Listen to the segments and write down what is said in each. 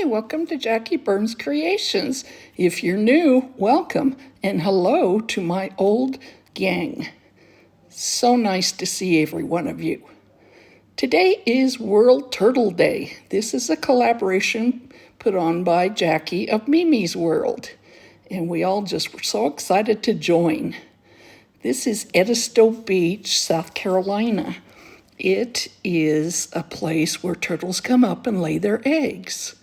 Hi, welcome to Jackie Burns Creations. If you're new, welcome, and hello to my old gang. So nice to see every one of you. Today is World Turtle Day. This is a collaboration put on by Jackie of Mimi's World, and we all just were so excited to join. This is Edisto Beach, South Carolina. It is a place where turtles come up and lay their eggs.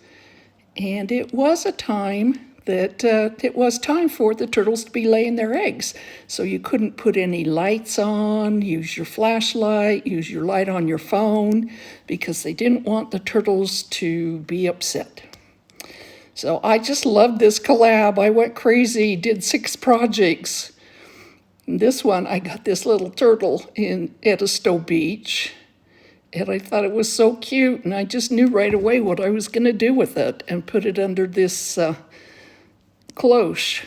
And it was a time that it was time for the turtles to be laying their eggs. So you couldn't put any lights on, use your flashlight, use your light on your phone, because they didn't want the turtles to be upset. So I just loved this collab. I went crazy, did 6 projects. This one, I got this little turtle in Edisto Beach, and I thought it was so cute, and I just knew right away what I was going to do with it and put it under this cloche.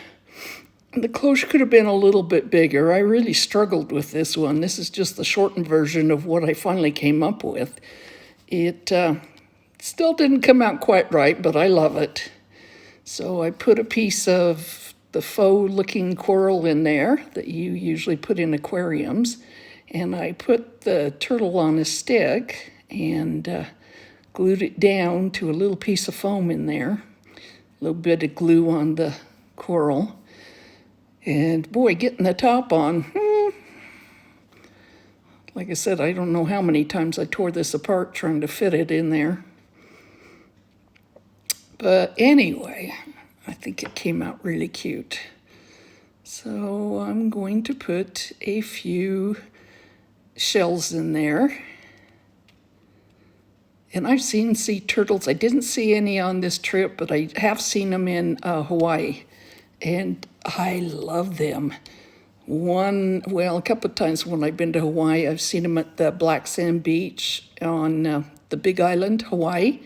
The cloche could have been a little bit bigger. I really struggled with this one. This is just the shortened version of what I finally came up with. It still didn't come out quite right, but I love it. So I put a piece of the faux-looking coral in there that you usually put in aquariums, and I put the turtle on a stick and glued it down to a little piece of foam in there, a little bit of glue on the coral, and boy, getting the top on, like I said, I don't know how many times I tore this apart trying to fit it in there. But anyway, I think it came out really cute. So I'm going to put a few shells in there. And I've seen sea turtles. I didn't see any on this trip, but I have seen them in Hawaii. And I love them. A couple of times when I've been to Hawaii, I've seen them at the Black Sand Beach on the Big Island, Hawaii.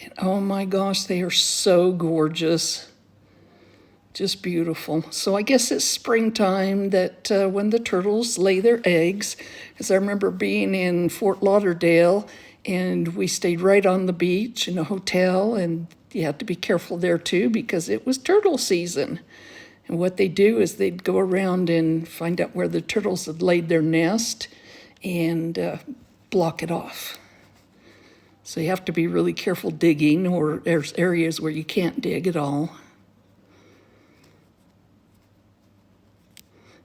And oh my gosh, they are so gorgeous. Just beautiful. So I guess it's springtime that when the turtles lay their eggs, as I remember being in Fort Lauderdale, and we stayed right on the beach in a hotel, and you had to be careful there too because it was turtle season. And what they do is they'd go around and find out where the turtles had laid their nest and block it off. So you have to be really careful digging, or there's areas where you can't dig at all.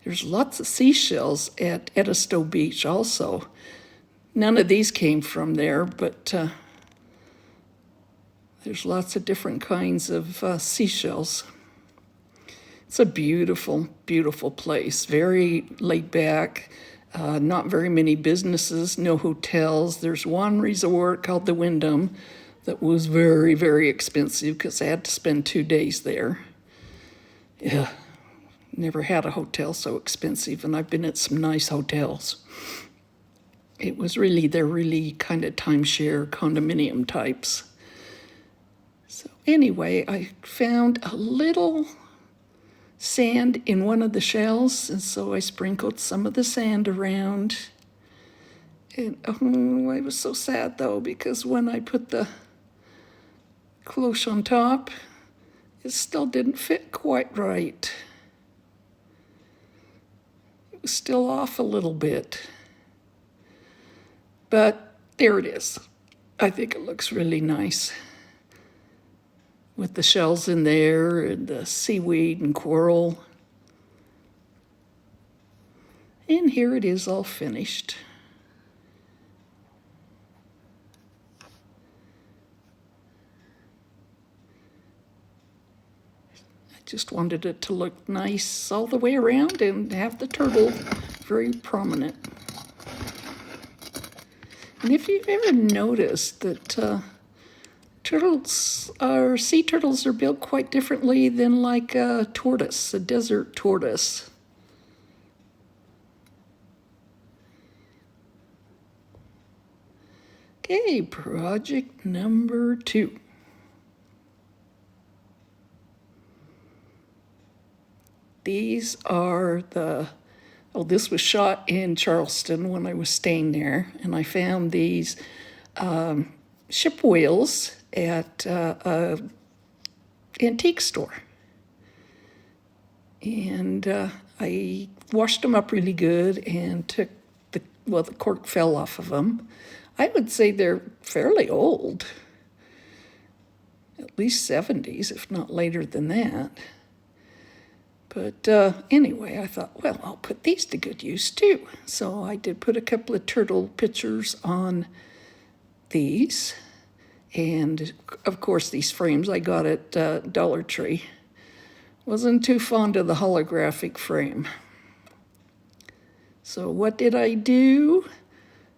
There's lots of seashells at Edisto Beach also. None of these came from there, but there's lots of different kinds of seashells. It's a beautiful, beautiful place. Very laid back, not very many businesses, no hotels. There's one resort called the Wyndham that was very, very expensive because I had to spend 2 days there. Yeah. Never had a hotel so expensive, and I've been at some nice hotels. They're really kind of timeshare condominium types. So anyway, I found a little sand in one of the shells, and so I sprinkled some of the sand around. And I was so sad though, because when I put the cloche on top, it still didn't fit quite right. Still off a little bit, but there it is. I think it looks really nice with the shells in there and the seaweed and coral. And here it is all finished. Just wanted it to look nice all the way around and have the turtle very prominent. And if you've ever noticed that sea turtles are built quite differently than like a tortoise, a desert tortoise. Okay, project number 2. These are this was shot in Charleston when I was staying there, and I found these ship wheels at a antique store. And I washed them up really good and took the cork fell off of them. I would say they're fairly old, at least 70s, if not later than that. But anyway, I thought, well, I'll put these to good use too. So I did put a couple of turtle pictures on these. And of course, these frames I got at Dollar Tree. Wasn't too fond of the holographic frame. So what did I do?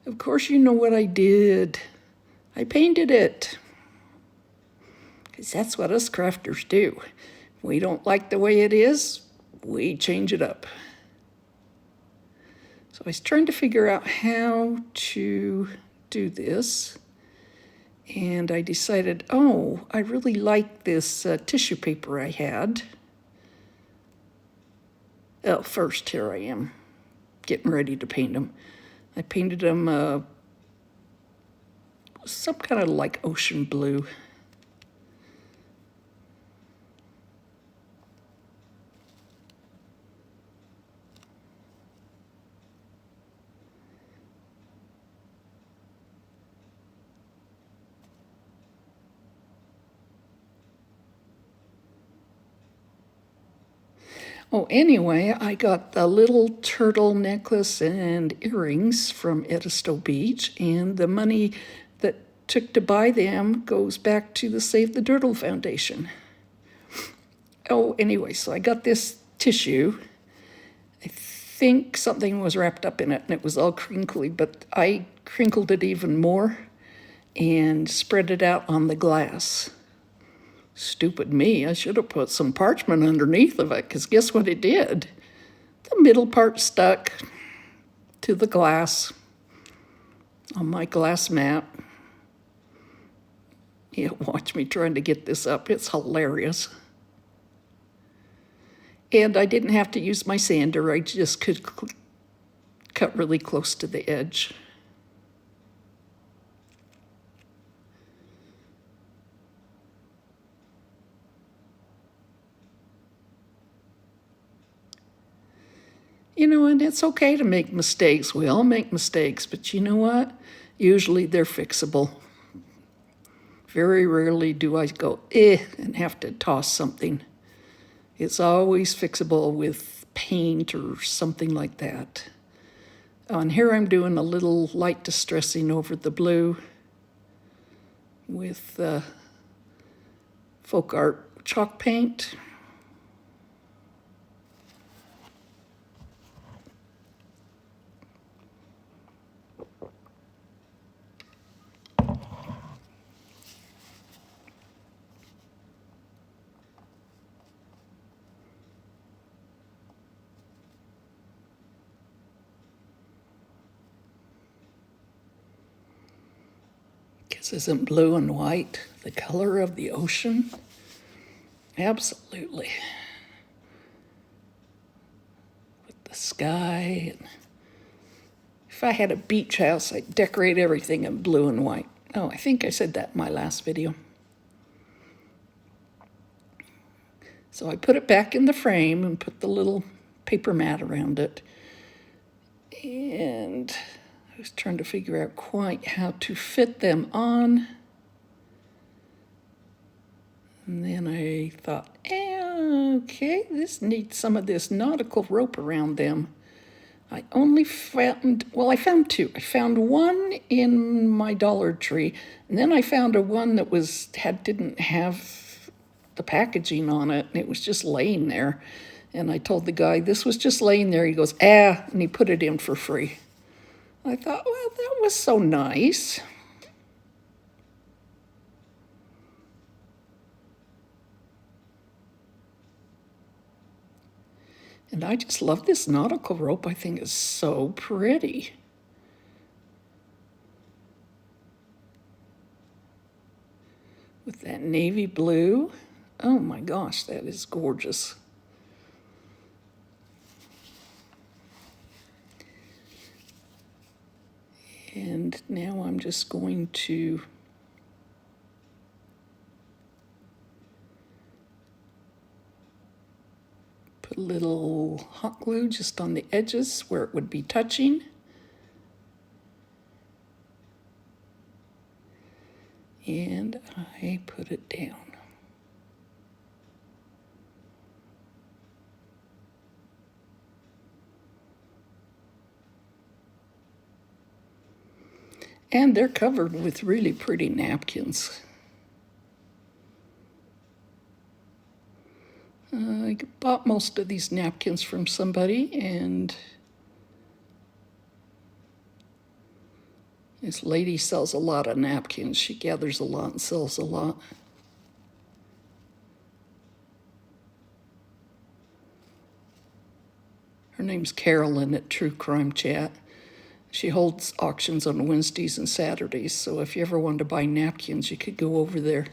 Of course, you know what I did. I painted it. Because that's what us crafters do. We don't like the way it is, we change it up. So I was trying to figure out how to do this. And I decided, oh, I really like this tissue paper I had. Oh, first, here I am, getting ready to paint them. I painted them some kind of like ocean blue. Oh, anyway, I got the little turtle necklace and earrings from Edisto Beach, and the money that took to buy them goes back to the Save the Turtle Foundation. Oh, anyway, so I got this tissue. I think something was wrapped up in it, and it was all crinkly, but I crinkled it even more and spread it out on the glass. Stupid me, I should have put some parchment underneath of it, because guess what it did? The middle part stuck to the glass on my glass mat. Yeah, watch me trying to get this up. It's hilarious. And I didn't have to use my sander. I just could cut really close to the edge. You know, and it's okay to make mistakes. We all make mistakes, but you know what? Usually they're fixable. Very rarely do I go, and have to toss something. It's always fixable with paint or something like that. And here I'm doing a little light distressing over the blue with folk art chalk paint. Guess isn't blue and white the color of the ocean? Absolutely. With the sky. And if I had a beach house, I'd decorate everything in blue and white. Oh, I think I said that in my last video. So I put it back in the frame and put the little paper mat around it. And I was trying to figure out quite how to fit them on. And then I thought, okay, this needs some of this nautical rope around them. I only found, well, I found two. I found one in my Dollar Tree, and then I found a one that didn't have the packaging on it, and it was just laying there. And I told the guy, this was just laying there. He goes, and he put it in for free. I thought, well, that was so nice. And I just love this nautical rope. I think it's so pretty. With that navy blue. Oh my gosh, that is gorgeous. And now I'm just going to Put a little hot glue just on the edges where it would be touching. And I put it down. And they're covered with really pretty napkins. I bought most of these napkins from somebody, and this lady sells a lot of napkins. She gathers a lot and sells a lot. Her name's Carolyn at True Crime Chat. She holds auctions on Wednesdays and Saturdays, so if you ever wanted to buy napkins, you could go over there.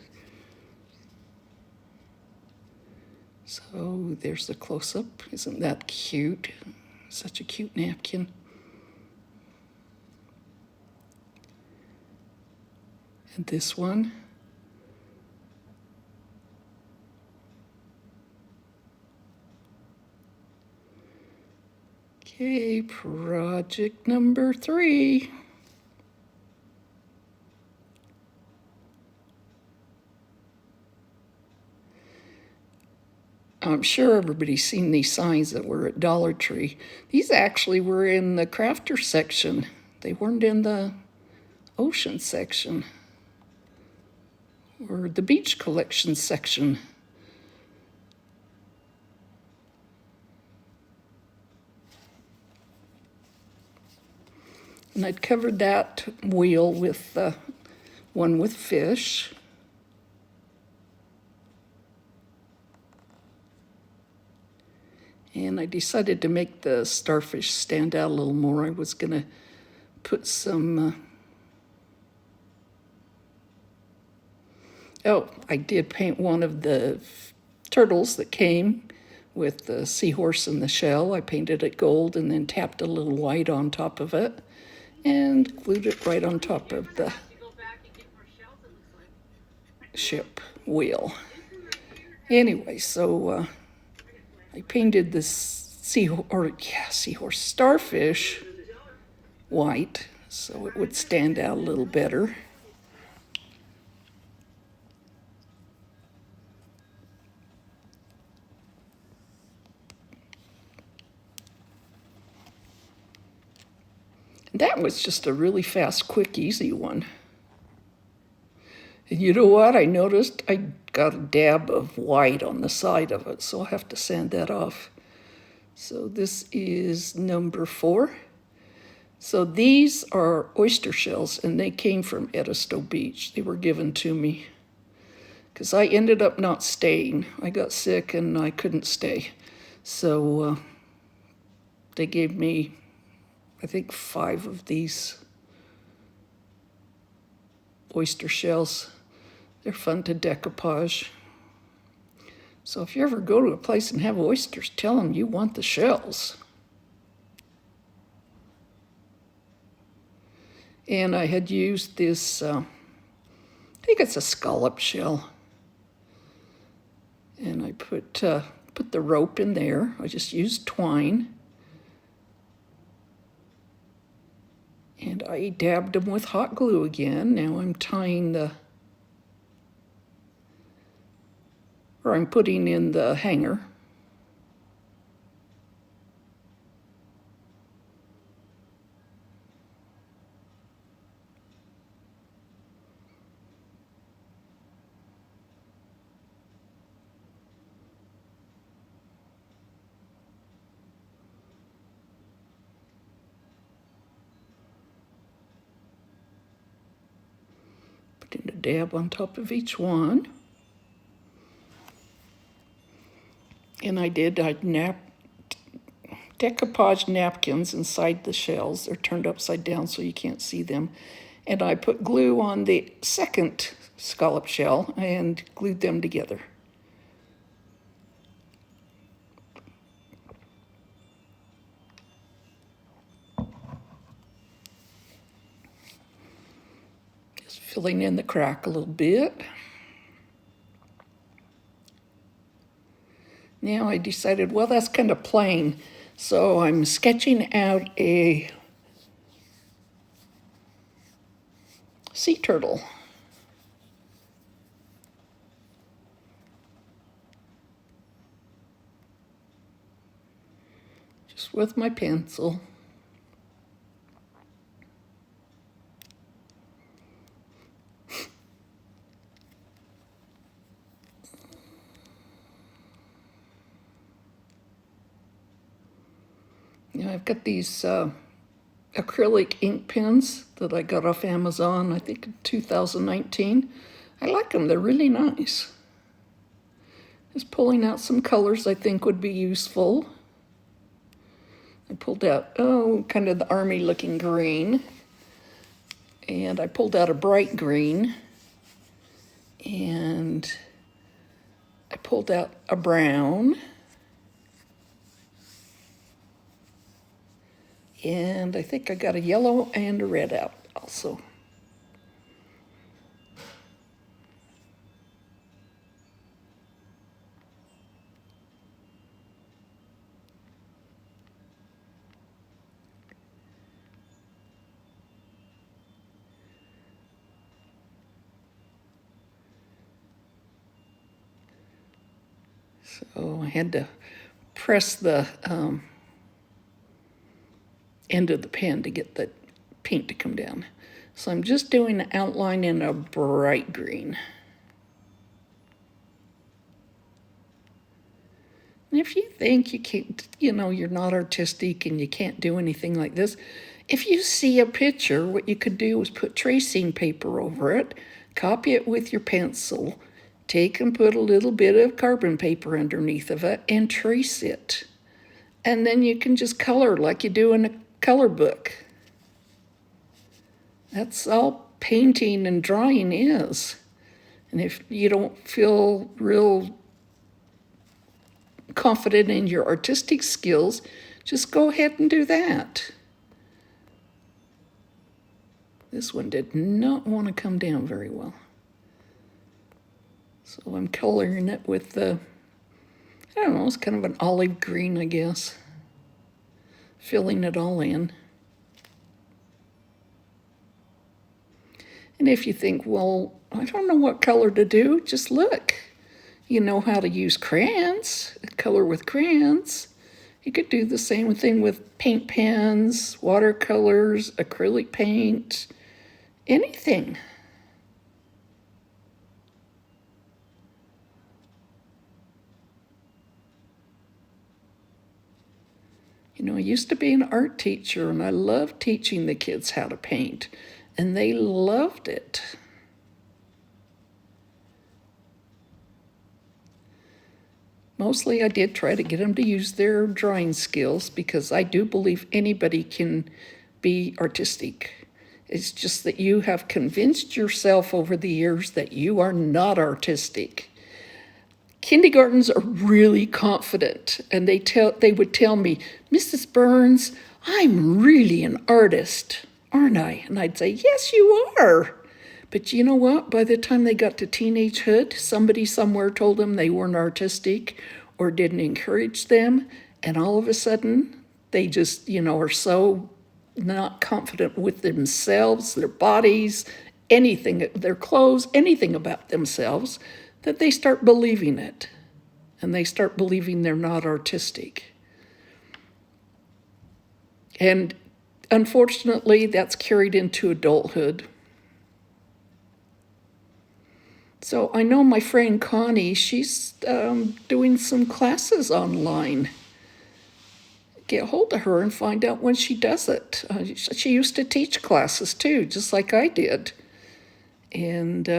So there's the close-up. Isn't that cute? Such a cute napkin. And this one. Okay, project number 3. I'm sure everybody's seen these signs that were at Dollar Tree. These actually were in the crafter section. They weren't in the ocean section or the beach collection section. And I'd covered that wheel with one with fish. And I decided to make the starfish stand out a little more. I was going to put some... I did paint one of the turtles that came with the seahorse and the shell. I painted it gold and then tapped a little white on top of it and glued it right on top of the ship wheel. Anyway, so I painted this seahorse starfish white so it would stand out a little better. That was just a really fast, quick, easy one. And you know what? I noticed I got a dab of white on the side of it, so I'll have to sand that off. So this is number 4. So these are oyster shells, and they came from Edisto Beach. They were given to me because I ended up not staying. I got sick and I couldn't stay. So they gave me, I think, 5 of these oyster shells. They're fun to decoupage. So if you ever go to a place and have oysters, tell them you want the shells. And I had used this, I think it's a scallop shell. And I put the rope in there. I just used twine. And I dabbed them with hot glue again. Now I'm tying I'm putting in the hanger. Putting a dab on top of each one. And I'd decoupage napkins inside the shells. They're turned upside down so you can't see them. And I put glue on the second scallop shell and glued them together. Just filling in the crack a little bit. Now I decided, well, that's kind of plain, so I'm sketching out a sea turtle. Just with my pencil. Now I've got these acrylic ink pens that I got off Amazon, I think in 2019. I like them, they're really nice. Just pulling out some colors I think would be useful. I pulled out, kind of the army looking green. And I pulled out a bright green. And I pulled out a brown. And I think I got a yellow and a red out also. So I had to press the end of the pen to get the paint to come down. So I'm just doing an outline in a bright green. And if you think you can't, you're not artistic and you can't do anything like this, if you see a picture, what you could do is put tracing paper over it, copy it with your pencil, take and put a little bit of carbon paper underneath of it and trace it. And then you can just color like you do in a color book. That's all painting and drawing is. And if you don't feel real confident in your artistic skills, just go ahead and do that. This one did not want to come down very well. So I'm coloring it with the, I don't know, it's kind of an olive green, I guess. Filling it all in. And if you think, well, I don't know what color to do, just look. You know how to use crayons, color with crayons. You could do the same thing with paint pens, watercolors, acrylic paint, anything. I used to be an art teacher, and I loved teaching the kids how to paint, and they loved it. Mostly I did try to get them to use their drawing skills because I do believe anybody can be artistic. It's just that you have convinced yourself over the years that you are not artistic. Kindergartens are really confident, and they would tell me, Mrs. Burns, I'm really an artist, aren't I? And I'd say, yes, you are. But you know what? By the time they got to teenagehood, somebody somewhere told them they weren't artistic or didn't encourage them, and all of a sudden, they just, are so not confident with themselves, their bodies, anything, their clothes, anything about themselves, that they start believing it, and they start believing they're not artistic. And unfortunately, that's carried into adulthood. So I know my friend Connie, she's doing some classes online. Get hold of her and find out when she does it. She used to teach classes too, just like I did. And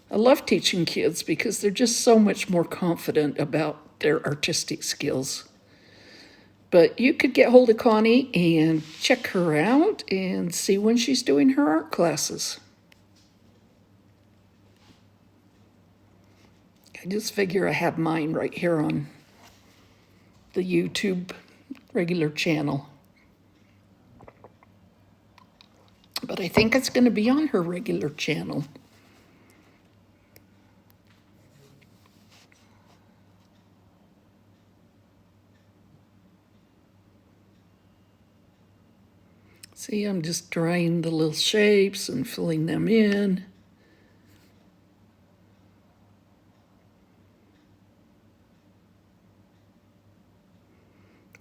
I love teaching kids because they're just so much more confident about their artistic skills. But you could get hold of Connie and check her out and see when she's doing her art classes. I just figure I have mine right here on the YouTube regular channel. But I think it's going to be on her regular channel. See, I'm just drawing the little shapes and filling them in.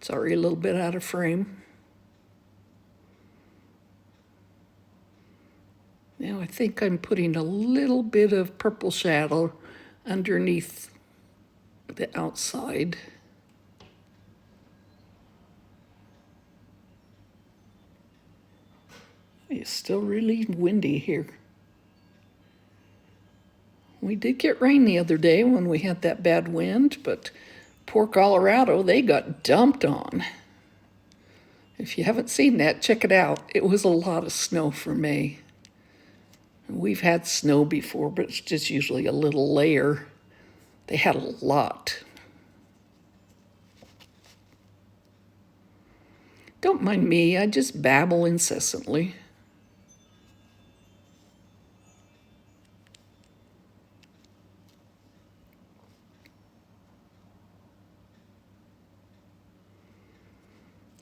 Sorry, a little bit out of frame. Now I think I'm putting a little bit of purple shadow underneath the outside. It's still really windy here. We did get rain the other day when we had that bad wind, but poor Colorado, they got dumped on. If you haven't seen that, check it out. It was a lot of snow for May. We've had snow before, but it's just usually a little layer. They had a lot. Don't mind me, I just babble incessantly.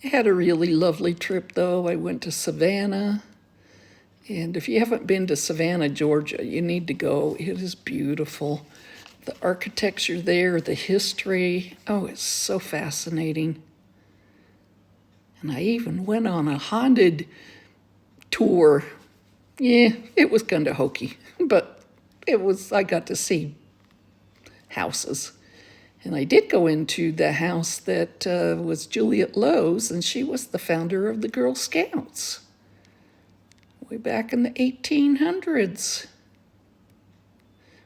I had a really lovely trip, though. I went to Savannah. And if you haven't been to Savannah, Georgia, you need to go. It is beautiful. The architecture there, the history, oh, it's so fascinating. And I even went on a haunted tour. Yeah, it was kind of hokey, but I got to see houses. And I did go into the house that was Juliet Lowe's, and she was the founder of the Girl Scouts way back in the 1800s. It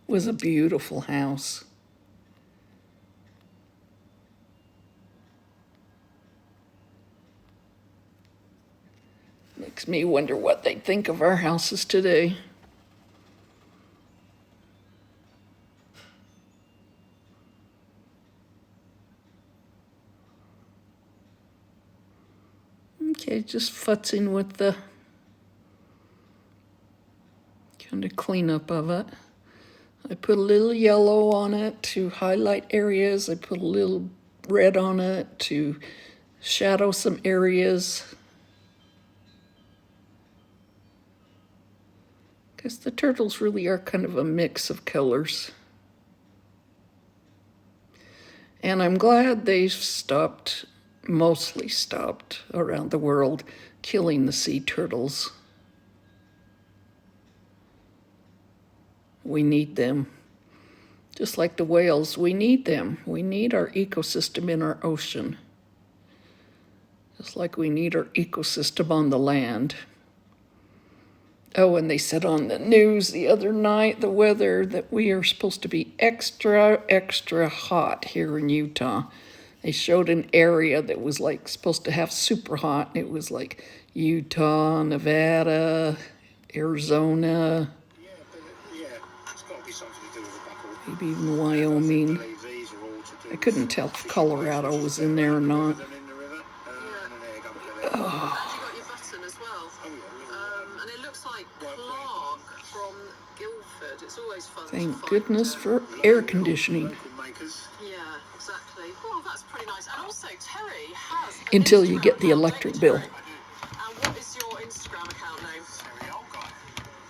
was a beautiful house. Makes me wonder what they think of our houses today. Okay, just futzing with the kind of cleanup of it. I put a little yellow on it to highlight areas. I put a little red on it to shadow some areas. Because the turtles really are kind of a mix of colors. And I'm glad they've mostly stopped around the world killing the sea turtles. We need them. Just like the whales, we need them. We need our ecosystem in our ocean. Just like we need our ecosystem on the land. Oh, and they said on the news the other night, the weather, that we are supposed to be extra, extra hot here in Utah. They showed an area that was like supposed to have super hot. It was like Utah, Nevada, Arizona, maybe even Wyoming. I couldn't tell if Colorado was in there or not. Oh. Thank goodness for air conditioning. Yeah, exactly. Well, that's pretty nice. And also, Terry has until you get the electric bill. And what is your Instagram account name?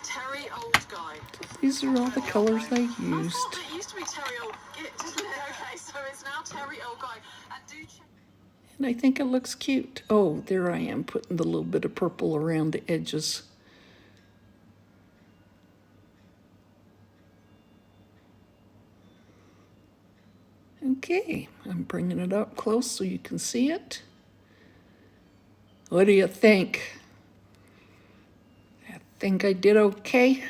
Terry Old Guy. These are all the colors I used. I thought it used to be Terry Old Git, didn't it? Okay, so it's now Terry Old Guy. And I think it looks cute. Oh, there I am putting the little bit of purple around the edges. Okay, I'm bringing it up close so you can see it. What do you think? I think I did okay.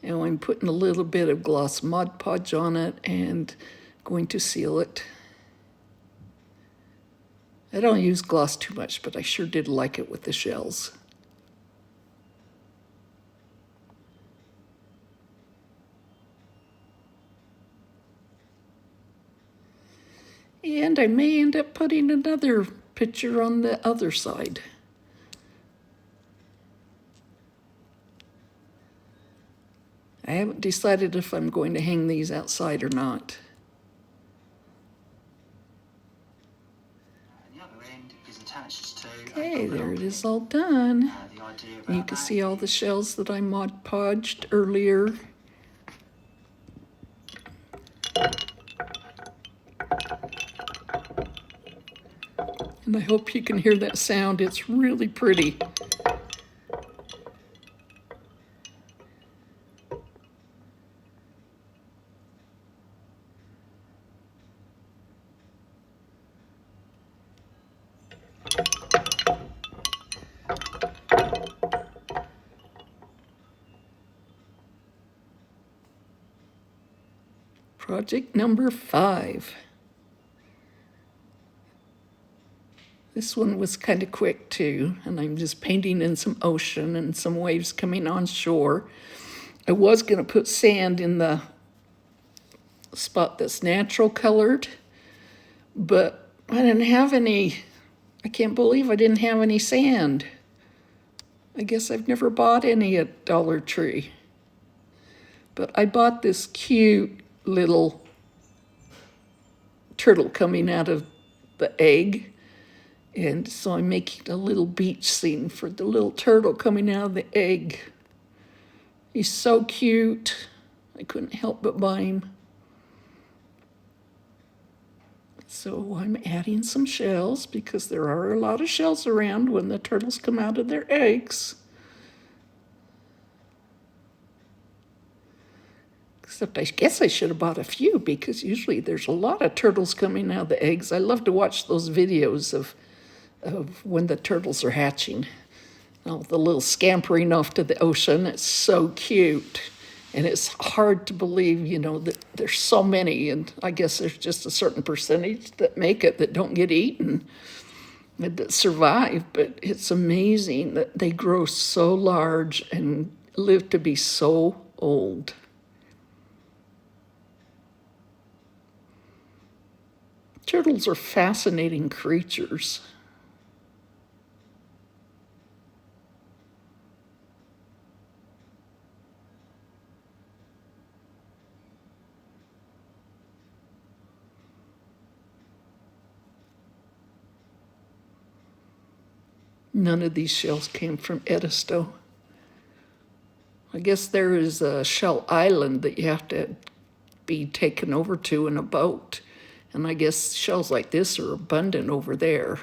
Now I'm putting a little bit of gloss Mod Podge on it and going to seal it. I don't use gloss too much, but I sure did like it with the shells. And I may end up putting another picture on the other side. I haven't decided if I'm going to hang these outside or not. Okay, there it is all done. And you can see all the shells that I Mod Podged earlier. And I hope you can hear that sound. It's really pretty. Project number 5. This one was kind of quick too, and I'm just painting in some ocean and some waves coming on shore. I was going to put sand in the spot that's natural colored, but I didn't have any. I can't believe I didn't have any sand. I guess I've never bought any at Dollar Tree. But I bought this cute little turtle coming out of the egg. And so I'm making a little beach scene for the little turtle coming out of the egg. He's so cute. I couldn't help but buy him. So I'm adding some shells because there are a lot of shells around when the turtles come out of their eggs. Except I guess I should have bought a few because usually there's a lot of turtles coming out of the eggs. I love to watch those videos of when the turtles are hatching. The little scampering off to the ocean. It's so cute. And it's hard to believe, that there's so many. And I guess there's just a certain percentage that make it that don't get eaten, that survive. But it's amazing that they grow so large and live to be so old. Turtles are fascinating creatures. None of these shells came from Edisto. I guess there is a shell island that you have to be taken over to in a boat. And I guess shells like this are abundant over there.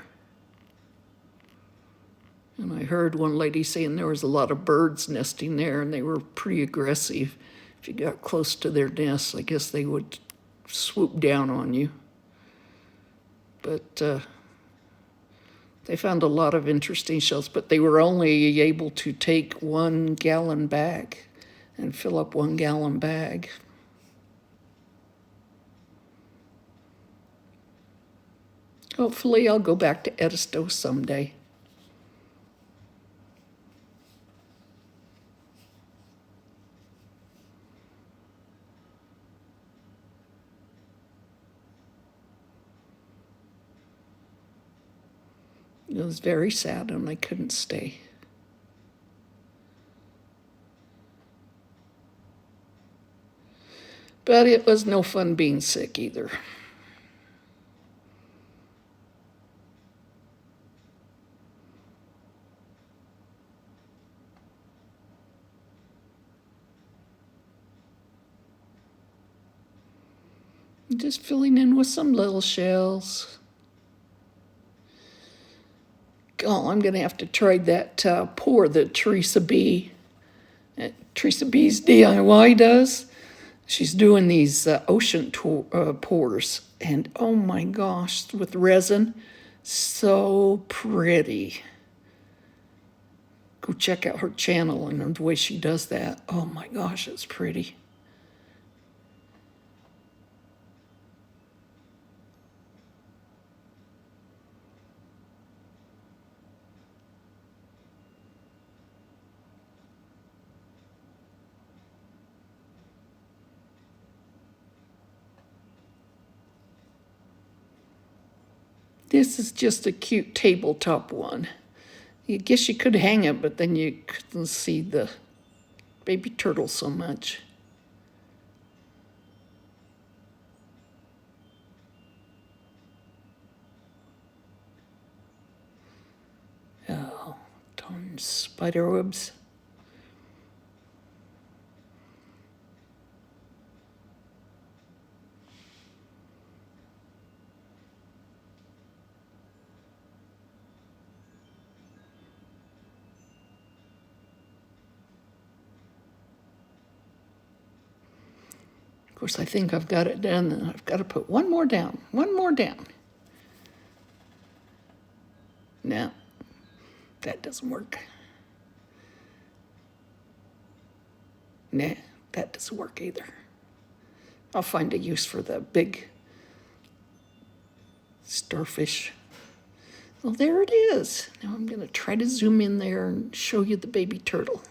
And I heard one lady saying there was a lot of birds nesting there and they were pretty aggressive. If you got close to their nests, I guess they would swoop down on you. But they found a lot of interesting shells, but they were only able to take 1 gallon bag and fill up 1 gallon bag. Hopefully I'll go back to Edisto someday. It was very sad and I couldn't stay. But it was no fun being sick either. Just filling in with some little shells. Oh, I'm going to have to try that pour that Teresa B's DIY does. She's doing these ocean pours, and oh my gosh, with resin, so pretty. Go check out her channel and the way she does that. Oh my gosh, it's pretty. This is just a cute tabletop one. I guess you could hang it, but then you couldn't see the baby turtle so much. spider webs. Of course, I think I've got it done, and I've got to put one more down. No, that doesn't work. Nah, that doesn't work either. I'll find a use for the big starfish. Well, there it is. Now I'm going to try to zoom in there and show you the baby turtle.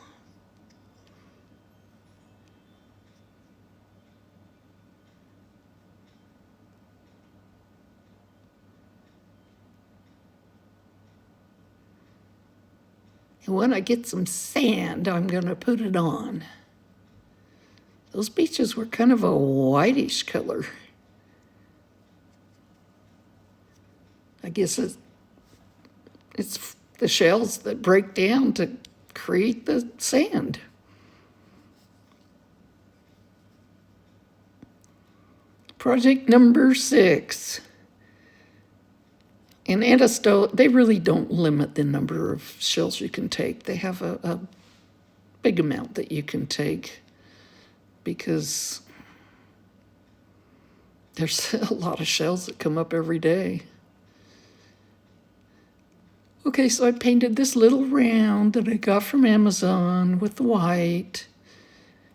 And when I get some sand, I'm going to put it on. Those beaches were kind of a whitish color. I guess it's the shells that break down to create the sand. Project number 6. In Edisto, they really don't limit the number of shells you can take. They have a big amount that you can take because there's a lot of shells that come up every day. Okay, so I painted this little round that I got from Amazon with the white,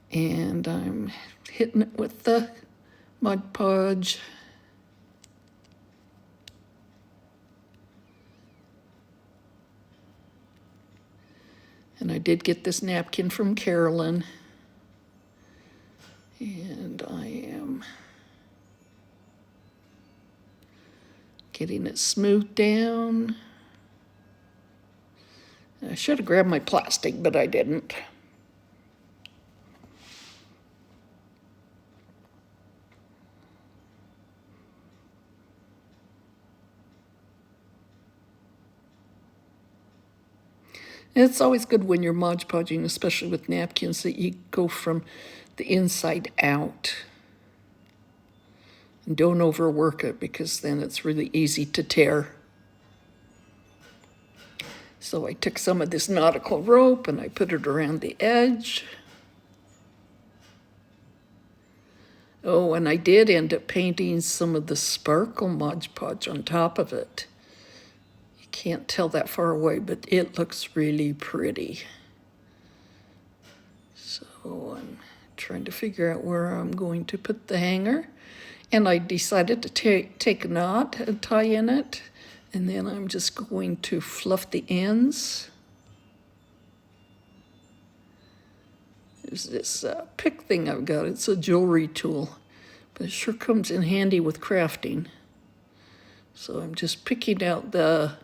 and I'm hitting it with the Mod Podge. And I did get this napkin from Carolyn, and I am getting it smoothed down. I should have grabbed my plastic, but I didn't. It's always good when you're Mod Podging, especially with napkins, that you go from the inside out. And don't overwork it, because then it's really easy to tear. So I took some of this nautical rope and I put it around the edge. Oh, and I did end up painting some of the sparkle Mod Podge on top of it. You can't tell that far away, but it looks really pretty. So I'm trying to figure out where I'm going to put the hanger. And I decided to take a knot and tie in it. And then I'm just going to fluff the ends. There's this pick thing I've got. It's a jewelry tool, but it sure comes in handy with crafting. So I'm just picking out the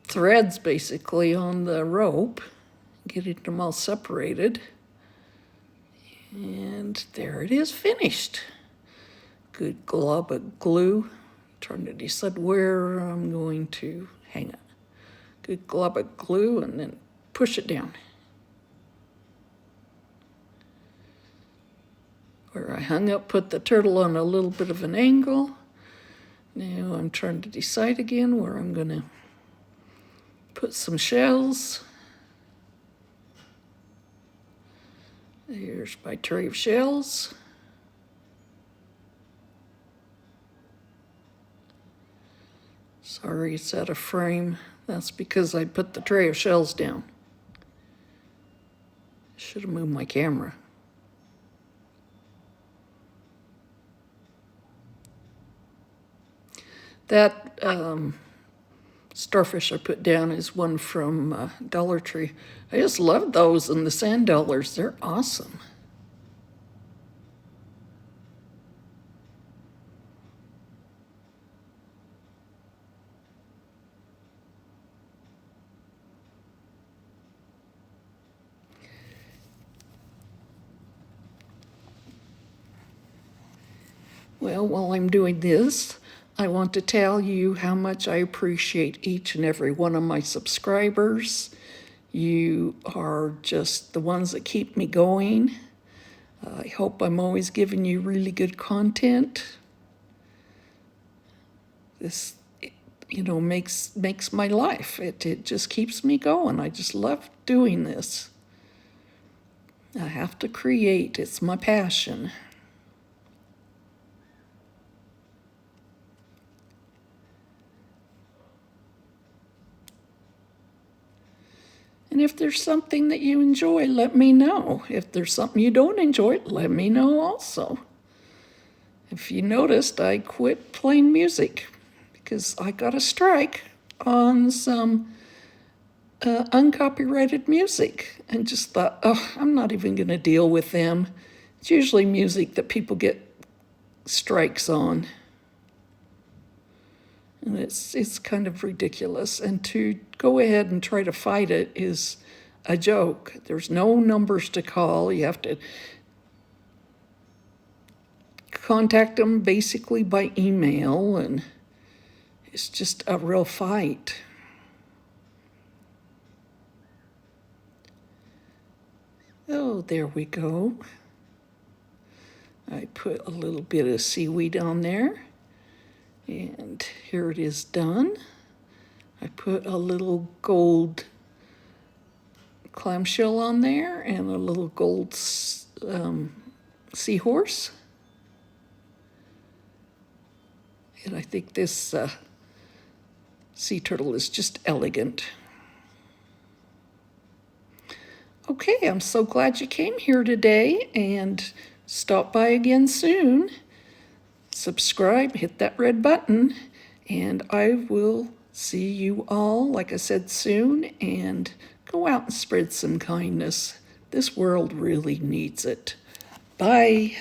threads basically on the rope, getting them all separated. And there it is, finished. Good glob of glue. Trying to decide where I'm going to hang it. Good glob of glue, and then push it down. Where I hung up, put the turtle on a little bit of an angle. Now I'm trying to decide again where I'm going to put some shells. Here's my tray of shells. Sorry, it's out of frame. That's because I put the tray of shells down. Should have moved my camera. That starfish I put down is one from Dollar Tree. I just love those and the sand dollars. They're awesome. Well, while I'm doing this, I want to tell you how much I appreciate each and every one of my subscribers. You are just the ones that keep me going. I hope I'm always giving you really good content. This, makes my life. It just keeps me going. I just love doing this. I have to create. It's my passion. And if there's something that you enjoy, let me know. If there's something you don't enjoy, let me know also. If you noticed, I quit playing music because I got a strike on some uncopyrighted music and just thought, oh, I'm not even going to deal with them. It's usually music that people get strikes on. And it's kind of ridiculous. And to go ahead and try to fight it is a joke. There's no numbers to call. You have to contact them basically by email, and it's just a real fight. Oh, there we go. I put a little bit of seaweed on there. And here it is done. I put a little gold clamshell on there and a little gold seahorse. And I think this sea turtle is just elegant. Okay, I'm so glad you came here today, and stop by again soon. Subscribe, hit that red button, and I will see you all, like I said, soon, and go out and spread some kindness. This world really needs it. Bye.